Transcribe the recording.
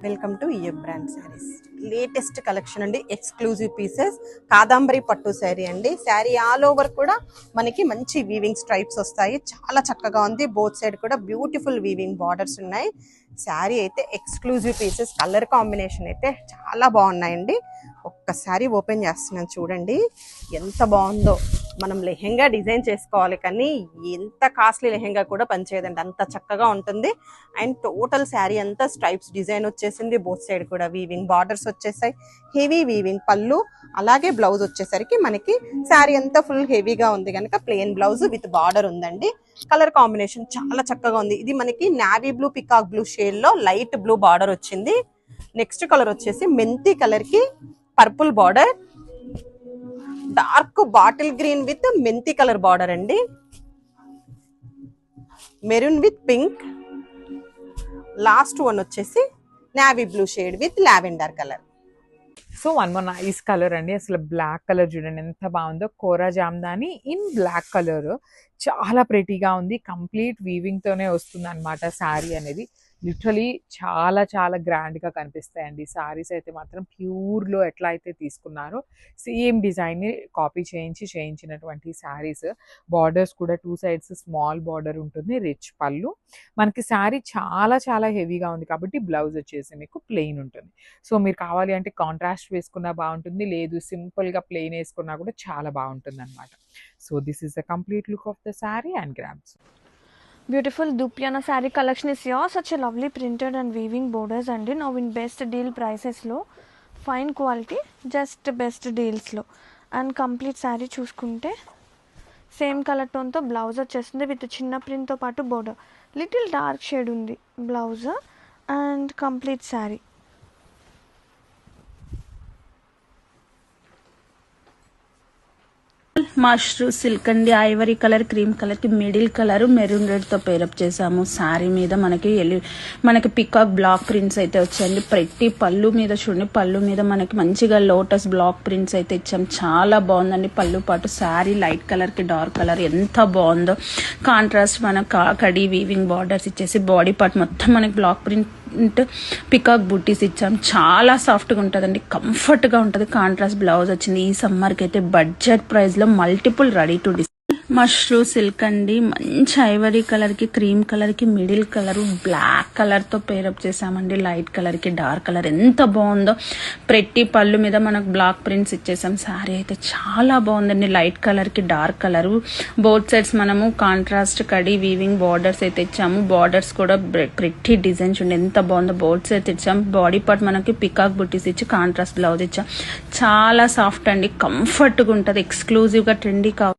Welcome to EF brand saris. Latest collection అండి, exclusive pieces. Kadambari పట్టు శారీ అండి. శారీ ఆల్ ఓవర్ కూడా మనకి మంచి వీవింగ్ స్ట్రైప్స్ వస్తాయి. చాలా చక్కగా ఉంది. బోత్ సైడ్ కూడా బ్యూటిఫుల్ వీవింగ్ బార్డర్స్ ఉన్నాయి. శారీ అయితే ఎక్స్క్లూజివ్ పీసెస్. కలర్ కాంబినేషన్ అయితే చాలా బాగున్నాయండి. ఒక్కసారి ఓపెన్ చేస్తున్నాను చూడండి ఎంత బాగుందో. మనం లెహెంగా డిజైన్ చేసుకోవాలి కానీ ఎంత కాస్ట్లీ లెహెంగా కూడా పనిచేయదండి, అంత చక్కగా ఉంటుంది. అండ్ టోటల్ శారీ అంతా స్ట్రైప్స్ డిజైన్ వచ్చేసింది. బోత్ సైడ్ కూడా వీవింగ్ బార్డర్స్ వచ్చేసాయి. హెవీ వీవింగ్ పళ్ళు, అలాగే బ్లౌజ్ వచ్చేసరికి మనకి శారీ అంతా ఫుల్ హెవీగా ఉంది కనుక ప్లెయిన్ బ్లౌజ్ విత్ బార్డర్ ఉందండి. కలర్ కాంబినేషన్ చాలా చక్కగా ఉంది. ఇది మనకి navy blue peacock blue shade లో లైట్ బ్లూ బార్డర్ వచ్చింది. నెక్స్ట్ కలర్ వచ్చేసి మెంతి కలర్ కి purple border, dark bottle green with మెంతి కలర్ బార్డర్ అండి. Maroon with pink, last one వచ్చేసి navy blue shade with lavender colour. So one more nice colour అండి. అసలు బ్లాక్ కలర్ చూడండి ఎంత బాగుందో. Kora Jamdani in black colour చాలా ప్రెటీగా ఉంది. కంప్లీట్ వీవింగ్ తోనే వస్తుంది అనమాట శారీ అనేది. లిటరలీ చాలా చాలా గ్రాండ్ గా కనిపిస్తాయండి శారీస్ అయితే మాత్రం. ప్యూర్ లో ఎట్లా అయితే తీసుకున్నారో సేమ్ డిజైన్ ని కాపీ చేయించినటువంటి శారీస్. బార్డర్స్ కూడా టూ సైడ్స్ స్మాల్ బార్డర్ ఉంటుంది. రిచ్ పళ్ళు. మనకి శారీ చాలా చాలా హెవీగా ఉంది కాబట్టి బ్లౌజ్ వచ్చేసి మీకు ప్లెయిన్ ఉంటుంది. సో మీరు కావాలి అంటే కాంట్రాస్ట్ వేసుకున్నా బాగుంటుంది, లేదు సింపుల్ గా ప్లెయిన్ వేసుకున్నా కూడా చాలా బాగుంటుంది అనమాట. So this is the complete look of the sari and grams. Beautiful Dupiana saree collection is here. Such a lovely printed and weaving borders and now in best deal prices low, fine quality, just best deals low. And complete saree చూసుకుంటే same colour tone తో blouse వచ్చేస్తుంది with చిన్న print తో పాటు border. Little dark shade ఉంది blouse and complete saree. Mashru silk అండి. Ivory colour, cream colour కి middle colour maroon red తో పేరప్ చేసాము. శారీ మీద మనకి పికాక్ బ్లాక్ ప్రింట్స్ అయితే వచ్చాయండి. ప్రతి పళ్ళు మీద చూడండి, పళ్ళు మీద మనకి మంచిగా లోటస్ బ్లాక్ ప్రింట్స్ అయితే ఇచ్చాము. చాలా బాగుందండి. పళ్ళు పాటు శారీ లైట్ కలర్ కి డార్క్ కలర్ ఎంత బాగుందో. కాంట్రాస్ట్ మనకు కడి వీవింగ్ బార్డర్స్ ఇచ్చేసి బాడీ పార్ట్ మొత్తం మనకి బ్లాక్ ప్రింట్ పికాక్ బుట్టీస్ ఇచ్చాం. చాలా సాఫ్ట్గా ఉంటుందండి, కంఫర్ట్గా ఉంటుంది. కాంట్రాస్ట్ బ్లౌజ్ వచ్చింది. ఈ సమ్మర్కి అయితే బడ్జెట్ ప్రైస్లో multiple ready to display. Mashru silk అండి. మంచి ఐవరీ కలర్ కి క్రీమ్ కలర్ కి మిడిల్ కలర్ బ్లాక్ కలర్ తో పేరప్ చేసామండి. లైట్ కలర్ కి డార్క్ కలర్ ఎంత బాగుందో. ప్రతి పళ్ళు మీద మనకు బ్లాక్ ప్రింట్స్ ఇచ్చేసాం. శారీ అయితే చాలా బాగుందండి. లైట్ కలర్ కి డార్క్ కలర్, బోత్ సైడ్స్ మనము కాంట్రాస్ట్ కడి వీవింగ్ బార్డర్స్ అయితే ఇచ్చాము. బార్డర్స్ కూడా ప్రతి డిజైన్ చూడండి ఎంత బాగుందో. బోర్డ్స్ అయితే ఇచ్చాము. బాడీ పార్ట్ మనకి పికాక్ బుట్టీస్ ఇచ్చి కాంట్రాస్ట్ బ్లౌజ్ ఇచ్చాం. చాలా సాఫ్ట్ అండి, కంఫర్ట్ గా ఉంటది. ఎక్స్క్లూజివ్ గా ట్రెండీ కావాలి